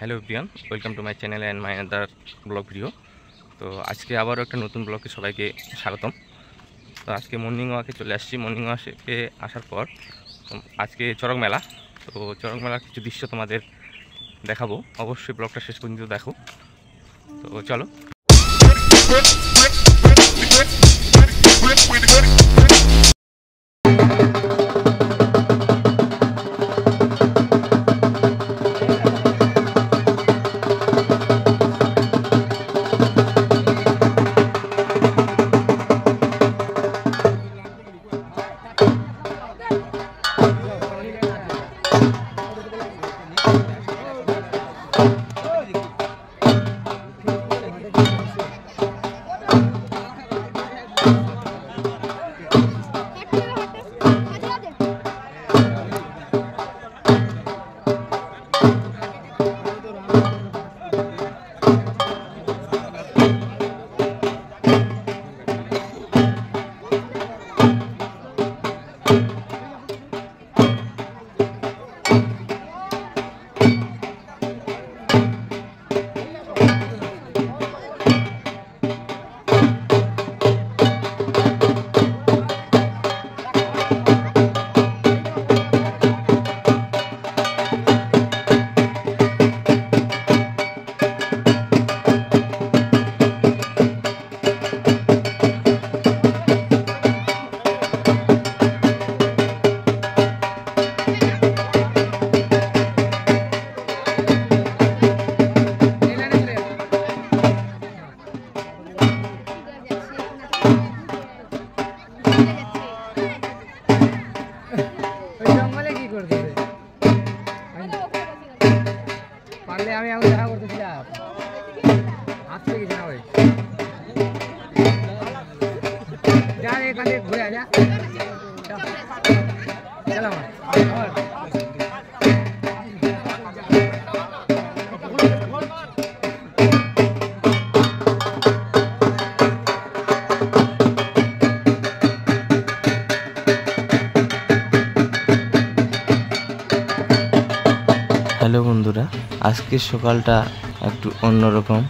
Hello everyone, welcome to my channel and my other blog video. তো আজকে আবারও একটা নতুন ব্লগে সবাইকে স্বাগতম। তো আজকে মর্নিং ওয়াকে চলে আসছি। মর্নিং ওয়াকে আসার পর আজকে চড়ক মেলা। তো চড়ক মেলার কিছু দৃশ্য তোমাদের দেখাবো, অবশ্যই ব্লগটা শেষ পর্যন্ত দেখো। তো চলো। আমি এখন দেখা করতেছিলাম আসতে গেছি না ওই যা এখানে ঘুরে যা চলো হ্যালো বন্ধুরা, আজকের সকালটা একটু অন্যরকম,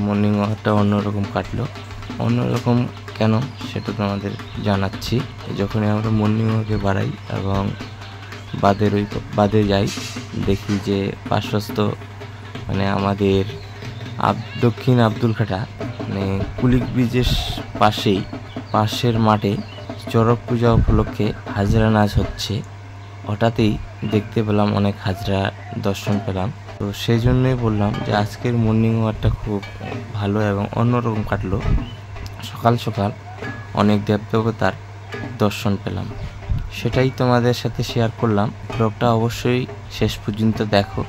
মর্নিং ওয়াকটা অন্যরকম কাটলো। অন্যরকম কেন সেটা তোমাদের জানাচ্ছি। যখনই আমরা মর্নিং ওয়াকে বাড়াই এবং বাদে যাই, দেখি যে পার্শ্বস্থ মানে আমাদের দক্ষিণ আব্দুলঘাটা মানে কুলিক ব্রিজের পাশের মাঠে চড়ক পূজা উপলক্ষে হাজরা নাচ হচ্ছে। হঠাৎই দেখতে পেলাম, অনেক হাজরা দর্শন পেলাম। তো সেই জন্যই বললাম যে আজকের মর্নিং ওয়াকটা খুব ভালো এবং অন্যরকম কাটলো। সকাল সকাল অনেক দেবদেবতার দর্শন পেলাম, সেটাই তোমাদের সাথে শেয়ার করলাম। ব্লগটা অবশ্যই শেষ পর্যন্ত দেখো।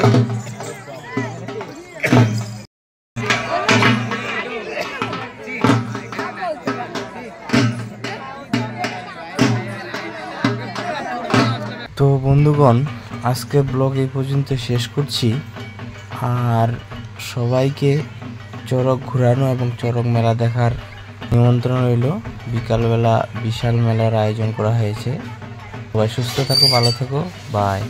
তো বন্ধুগণ, আজকের ব্লগ এই পর্যন্ত শেষ করছি। আর সবাইকে চড়ক ঘোরানো এবং চড়ক মেলা দেখার নিমন্ত্রণ রইল। বিকালবেলা বিশাল মেলার আয়োজন করা হয়েছে। সবাই সুস্থ থাকো, ভালো থাকো, বাই।